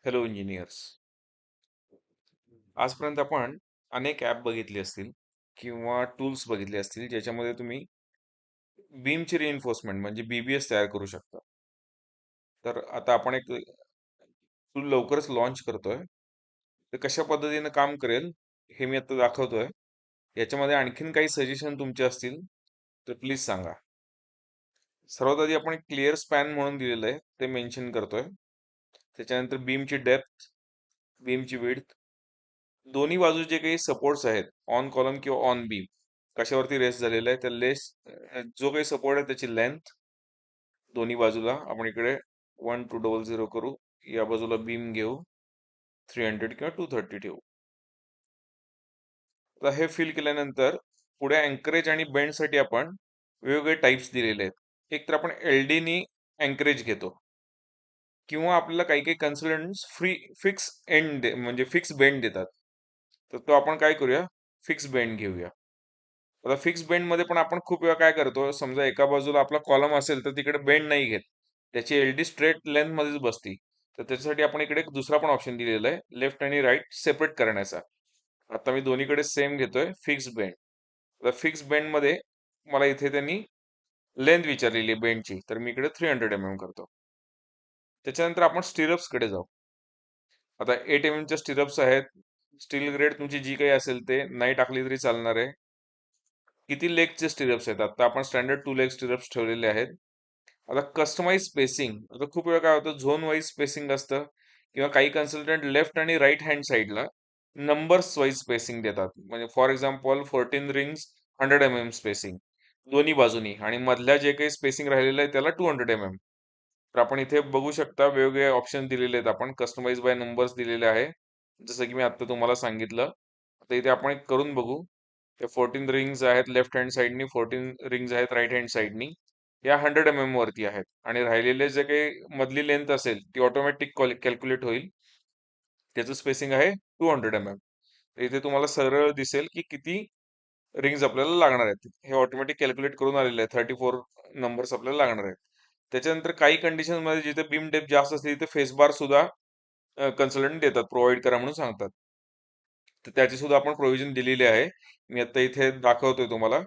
Hello engineers. आजपर्यंत आपण अनेक ॲप बघितले असतील किंवा टूल्स बघितले असतील ज्याच्यामध्ये तुम्ही बीमची रिइन्फोर्समेंट म्हणजे बीबीएस तयार करू शकता. तर आता आपण एक टूल लवकरच लॉन्च करतोय. ते कशा पद्धतीने काम करेल हे मी आता दाखवतोय. याच्यामध्ये आणखीन काही सजेशन तुमचे असतील तर प्लीज सांगा. सर्वात आधी आपण एक क्लिअर स्पॅन म्हणून दिलेलं आहे ते मेन्शन करतोय. त्याच्यानंतर बीमची डेप्थ, बीमची विड्थ, दोन्ही बाजू जे काही सपोर्ट्स आहेत, ऑन कॉलम किंवा ऑन बीम, कशावरती रेस्ट झालेला आहे त्या जो काही सपोर्ट आहे त्याची लेंथ दोन्ही बाजूला आपण इकडे 12010 करू. या बाजूला बीम घेऊ 300 किंवा 230 ठेवू. आता हे फिल केल्यानंतर पुढे अँकरेज आणि बेंड साठी आपण वेगवेगळे टाइप्स दिलेले आहेत. एक तर आपण एल नी अँकरेज घेतो किंवा आपल्याला काही काही कन्सल्टंट्स फिक्स म्हणजे फिक्स बेंड देतात. तर तो आपण काय करूया, फिक्स बेंड घेऊया. आता फिक्स बेंड मध्ये पण आपण खूप वेळा काय करतो, समजा एका बाजूला आपला कॉलम असेल तर तिकडे बेंड नाही घेत, त्याची एलडी स्ट्रेट लेंथ मध्येच बसती. तर त्याच्यासाठी आपण इकडे एक दुसरा पण ऑप्शन दिलेला आहे, लेफ्ट आणि राईट सेपरेट करण्याचा. आता मी दोन्हीकडे सेम घेतोय, फिक्स बेंड. आता फिक्स बेंड मध्ये मला इथे त्यांनी लेंथ विचारलेली आहे बेंडची, तर मी इकडे 300 करतो. त्याच्यानंतर आपण स्टिरप्स कडे जाऊ. आता 8 च्या स्टिरप्स आहेत. स्टील ग्रेड तुमची जी काही असेल ते नाही टाकली तरी चालणार आहे. किती लेगचे स्टिरप्स आहेत, आता आपण स्टँडर्ड 2 लेग स्टिरप्स ठेवलेले आहेत. आता कस्टमाइज स्पेसिंग, आता खूप वेळा काय होतं, झोन वाईज स्पेसिंग असतं किंवा काही कन्सल्टंट लेफ्ट आणि राईट हँड साईडला नंबर्स वाईज स्पेसिंग देतात. म्हणजे फॉर एक्झाम्पल 14 रिंग्स 100 स्पेसिंग दोन्ही बाजूनी, आणि मधल्या जे काही स्पेसिंग राहिलेलं आहे त्याला 200 तर आपण इथे बघू शकता वेगवेगळे ऑप्शन दिलेले आहेत. आपण कस्टमाइज बाय नंबर्स दिलेले आहे, जसं की मी आता तुम्हाला सांगितलं. आता इथे आपण एक करून बघू. ते 14 रिंग्स आहेत लेफ्ट हँड साईडनी, 14 रिंग्स आहेत राईट हँड साईडनी. या 100 वरती आहेत आणि राहिलेले जे काही मधली लेंथ असेल ती ऑटोमॅटिक कॅल्क्युलेट होईल. त्याचं स्पेसिंग आहे 200 इथे तुम्हाला सरळ दिसेल की किती रिंग्स आपल्याला लागणार आहेत. हे ऑटोमॅटिक कॅल्क्युलेट करून आलेलं आहे. 34 नंबर्स आपल्याला लागणार आहेत. त्याच्यानंतर काही कंडिशन मध्ये जिथे बीम डेप्थ जास्त असते तिथे फेस बार सुद्धा कन्सल्टंट देतात, प्रोव्हाइड करा म्हणून सांगतात. तर त्याची सुद्धा आपण प्रोव्हिजन दिलेली आहे. मी आता इथे दाखवतोय तुम्हाला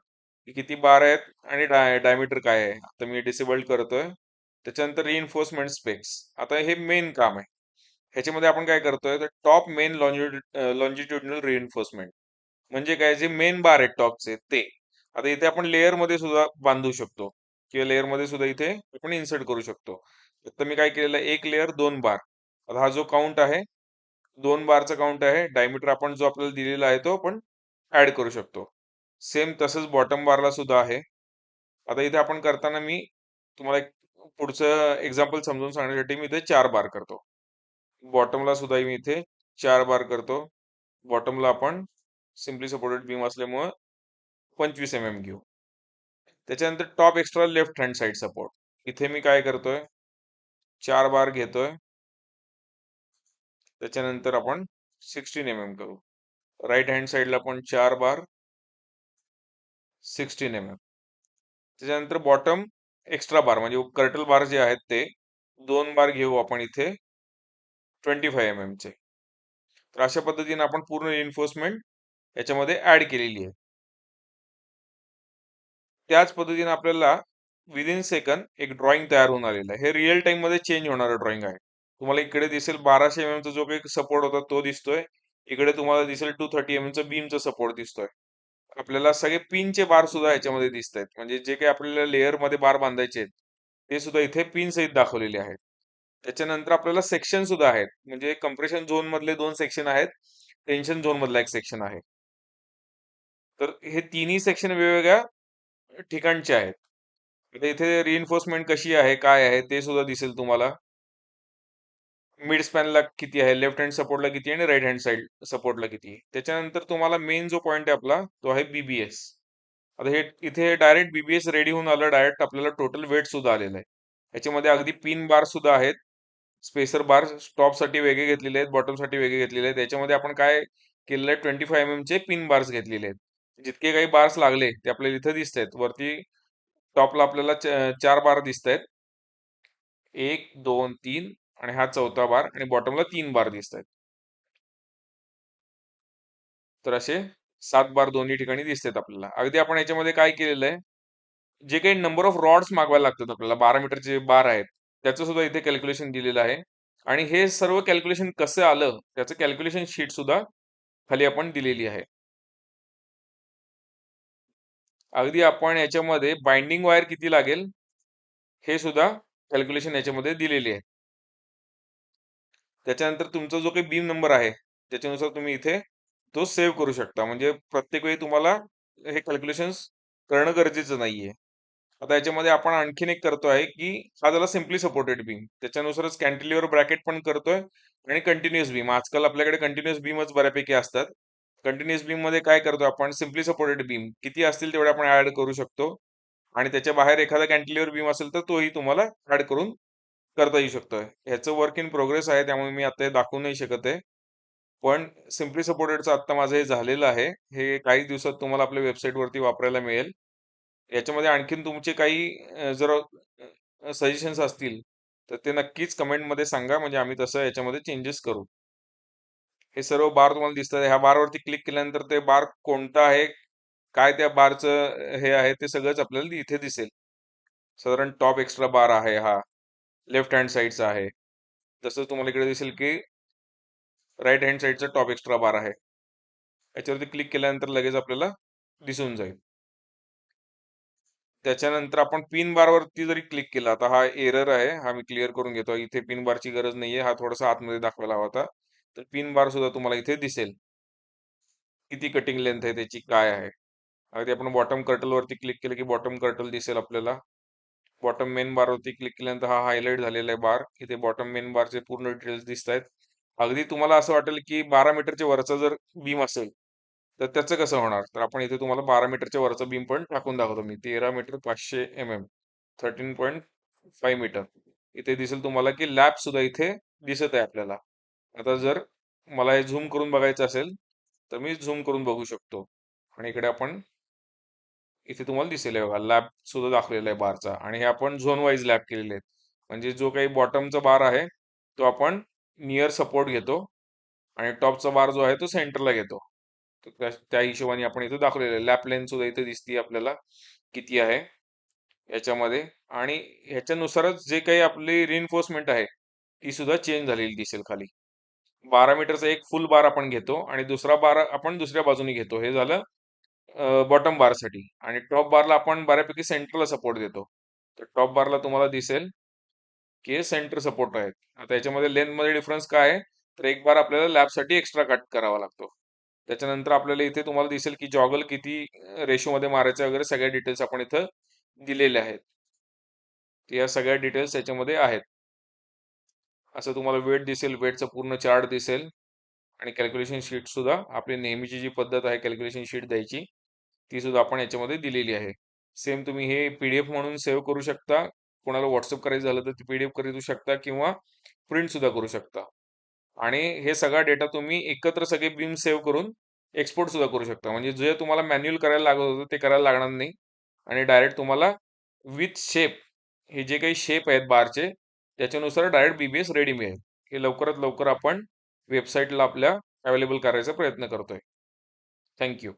की किती बार आहेत आणि डायमीटर काय आहे. आता मी डिसेबल्ड करतोय. त्याच्यानंतर रिइन्फोर्समेंट स्पेक्स. आता हे मेन काम आहे. ह्याच्यामध्ये आपण काय करतोय, तर टॉप मेन लॉन्जिट्युडनल रिइन्फोर्समेंट म्हणजे काय, जे मेन बार आहेत टॉपचे ते. आता इथे आपण लेअर मध्ये सुद्धा बांधू शकतो किंवा लेअर मध्ये सुद्धा इथे आपण इन्सर्ट करू शकतो. तर मी काय केलेलं आहे, एक लेअर 2 बार. आता हा जो काउंट आहे 2 बारचा काउंट आहे. डायमीटर आपण जो आपल्याला दिलेला आहे तो आपण ऍड करू शकतो. सेम तसंच बॉटम बारला सुद्धा आहे. आता इथे आपण करताना मी तुम्हाला एक पुढचं एक्झाम्पल समजून सांगण्यासाठी मी इथे 4 बार करतो. बॉटमला सुद्धा मी इथे 4 बार करतो. बॉटमला आपण सिम्पली सपोर्टेड बीम असल्यामुळं 25 घेऊ. त्याच्यानंतर top extra left hand side support. इथे मी काय करतोय, 4 बार घेतोय. त्याच्यानंतर आपण 16 करू. राईट हँड साइडला पण 4 बार 16 त्याच्यानंतर बॉटम एक्स्ट्रा बार म्हणजे कर्टल बार जे आहेत ते 2 बार घेऊ आपण इथे 25 चे. तर अशा पद्धतीने आपण पूर्ण एन्फोर्समेंट याच्यामध्ये ऍड केलेली आहे. त्याच पद्धतीने आपल्याला विदिन सेकंद एक ड्रॉइंग तयार होऊन आलेलं आहे. हे रिअल टाइम मध्ये चेंज होणारं ड्रॉइंग आहे. तुम्हाला इकडे दिसेल 1200 चा जो काही सपोर्ट होता तो दिसतोय. इकडे तुम्हाला दिसेल 230 चा बीमचा सपोर्ट दिसतोय. आपल्याला सगळे पिनचे बार सुद्धा याच्यामध्ये दिसत आहेत. म्हणजे जे काही आपल्याला लेअर मध्ये बार बांधायचे आहेत ते सुद्धा इथे पिन सहित दाखवलेले आहेत. त्याच्यानंतर आपल्याला सेक्शन सुद्धा आहेत. म्हणजे कम्प्रेशन झोन मधले 2 सेक्शन आहेत, टेन्शन झोन मधला एक सेक्शन आहे. तर हे तिन्ही सेक्शन वेगवेगळ्या ठिकाणचे आहेत. आता इथे रिइन्फोर्समेंट कशी आहे, काय आहे ते सुद्धा दिसेल तुम्हाला. मिड स्पॅनला किती आहे, लेफ्ट हँड सपोर्टला किती आहे आणि राईट हँड साइड सपोर्टला किती आहे. त्याच्यानंतर तुम्हाला मेन जो पॉइंट आहे आपला तो आहे बीबीएस. आता हे इथे डायरेक्ट बीबीएस रेडी होऊन आलं. डायरेक्ट आपल्याला टोटल वेट सुद्धा आलेलं आहे. याच्यामध्ये अगदी पिन बार सुद्धा आहेत. स्पेसर बार टॉप साठी वेगळे घेतलेले आहेत, बॉटम साठी वेगळे घेतलेले आहेत. याच्यामध्ये आपण काय केलेलं आहे, 25 चे पिन बार्स घेतलेले आहेत. जितके काही बार्स लागले ते आपल्याला इथे दिसत आहेत. वरती टॉपला आपल्याला 4 बार दिसत आहेत. 1 2 3 आणि हा चौथा बार आणि बॉटमला 3 बार दिसत आहेत. तर असे 7 बार दोन्ही ठिकाणी दिसतात आपल्याला. अगदी आपण याच्यामध्ये काय केलेलं आहे, जे काही नंबर ऑफ रॉड्स मागवायला लागतात आपल्याला 12 मीटरचे बार आहेत, त्याचं सुद्धा इथे कॅल्क्युलेशन दिलेलं आहे. आणि हे सर्व कॅल्क्युलेशन कसं आलं, त्याचं कॅल्क्युलेशन शीट सुद्धा खाली आपण दिलेली आहे. अगदी आपण याच्यामध्ये बाइंडिंग वायर किती लागेल, हे सुद्धा कॅल्क्युलेशन याच्यामध्ये दिलेली आहे. त्याच्यानंतर तुमचा जो काही बीम नंबर आहे, त्याच्यानुसार तुम्ही इथे तो सेव्ह करू शकता. म्हणजे प्रत्येक वेळी तुम्हाला हे कॅल्क्युलेशन्स करणं गरजेचं नाहीये. आता याच्यामध्ये आपण आणखीन एक करतोय, की हा झाला सिम्पली सपोर्टेड बीम. त्याच्यानुसारच कॅन्टिलिव्हर ब्रॅकेट पण करतोय आणि कंटिन्युअस बीम. आजकाल आपल्याकडे कंटिन्युअस बीमच बऱ्यापैकी असतात. कंटिन्युअस बीममध्ये काय करतो आपण, सिम्पली सपोर्टेड बीम किती असतील तेवढे आपण ॲड करू शकतो आणि त्याच्या बाहेर एखादा कॅन्टिलिव्हर बीम असेल तर तोही तुम्हाला ॲड करून करता येऊ शकतोय. ह्याचं वर्क इन प्रोग्रेस आहे, त्यामुळे मी आता हे दाखवू नाही शकत आहे. पण सिम्पली सपोर्टेडचं आत्ता माझं हे झालेलं आहे. हे काही दिवसात तुम्हाला आपल्या वेबसाईटवरती वापरायला मिळेल. याच्यामध्ये आणखीन तुमचे काही जर सजेशन्स असतील, तर ते नक्कीच कमेंटमध्ये सांगा, म्हणजे आम्ही तसं याच्यामध्ये चेंजेस करू. हे सर्व बार तुम्हाला दिसतात. ह्या बारवरती क्लिक केल्यानंतर ते बार कोणता आहे, काय त्या बारचं हे आहे, ते सगळंच आपल्याला इथे दिसेल. साधारण टॉप एक्स्ट्रा बार आहे हा, लेफ्ट हँड साइडचा आहे. तसंच तुम्हाला इकडे दिसेल की राइट हँड साइडचा टॉप एक्स्ट्रा बार आहे. याच्यावरती क्लिक केल्यानंतर लगेच आपल्याला दिसून जाईल. त्याच्यानंतर आपण पिन बारवरती जरी क्लिक केला, आता हा एरर आहे, हा मी क्लिअर करून घेतो. इथे पिन बारची गरज नाहीये, हा थोडासा आतमध्ये दाखवायला हवा होता. तर पिन बार सुद्धा तुम्हाला इथे दिसेल. किती कटिंग लेंथ आहे त्याची, काय आहे. अगदी आपण बॉटम कर्टलवरती क्लिक केलं की बॉटम कर्टल दिसेल आपल्याला. बॉटम मेन बारवरती क्लिक केल्यानंतर हा हायलाइट झालेला आहे बार. इथे बॉटम मेन बारचे पूर्ण डिटेल्स दिसतायत. अगदी तुम्हाला असं वाटेल की 12 मीटरच्या वरचा जर बीम असेल, तर त्याचं कसं होणार? तर आपण इथे तुम्हाला 12 मीटरच्या वरचा बीम पण टाकून दाखवतो मी. 13 मीटर 500 13.5 मीटर. इथे दिसेल तुम्हाला की लॅब सुद्धा इथे दिसत आहे आपल्याला. आता जर मला हे झूम करून बघायचं असेल, तर मी झूम करून बघू शकतो. आणि इकडे आपण इथे तुम्हाला दिसेल हे बघा, लॅब सुद्धा दाखवलेला आहे बारचा आणि हे आपण झोन वाईज लॅब केलेले आहेत. म्हणजे जो काही बॉटमचा बार आहे, तो आपण नियर सपोर्ट घेतो आणि टॉपचा बार जो आहे तो सेंटरला घेतो. तर त्या त्या हिशोबाने आपण इथे दाखवलेलं आहे. लॅप लेन्थ सुद्धा इथे दिसते आपल्याला किती आहे याच्यामध्ये. आणि ह्याच्यानुसारच जे काही आपली रिइन्फोर्समेंट आहे, ती सुद्धा चेंज झालेली दिसेल खाली. 12 मीटरचा एक फुल बार आपण घेतो आणि दुसरा बार आपण दुसऱ्या बाजूने घेतो. हे झालं बॉटम बारसाठी. आणि टॉप बारला आपण बऱ्यापैकी सेंटरला सपोर्ट देतो. तर टॉप बारला तुम्हाला दिसेल की हे सेंटर सपोर्ट आहेत. आता याच्यामध्ये लेंथमध्ये डिफरन्स काय आहे? तर एक बार आपल्याला लॅबसाठी एक्स्ट्रा कट करावा लागतो. त्याच्यानंतर आपल्याला इथे तुम्हाला दिसेल की जॉगल किती रेशोमध्ये मारायचं वगैरे सगळ्या डिटेल्स आपण इथं दिलेल्या आहेत. तर या सगळ्या डिटेल्स याच्यामध्ये आहेत. असं तुम्हाला वेट दिसेल, वेटचा पूर्ण चार्ट दिसेल आणि कॅल्क्युलेशन शीट सुद्धा आपली नेहमीची जी पद्धत आहे कॅल्क्युलेशन शीट द्यायची, ती सुद्धा आपण याच्यामध्ये दिलेली आहे. सेम तुम्ही हे पी-डी-एफ म्हणून सेव्ह करू शकता. कोणाला WhatsApp करायचं झालं तर ती पी-डी-एफ करू शकता किंवा प्रिंट सुद्धा करू शकता. आणि हे सगळा डेटा तुम्ही एकत्र सगळे बीम सेव्ह करून एक्सपोर्ट सुद्धा करू शकता. म्हणजे जे तुम्हाला मॅन्युअल करायला लागत होतं ते करायला लागणार नाही आणि डायरेक्ट तुम्हाला विथ शेप, हे जे काही शेप आहेत बारचे, त्याच्यानुसार डायरेक्ट बी-बी-एस रेडी मिळेल. हे लवकरात लवकर आपण वेबसाईटला आपल्या अवेलेबल करायचा प्रयत्न करतोय. Thank you.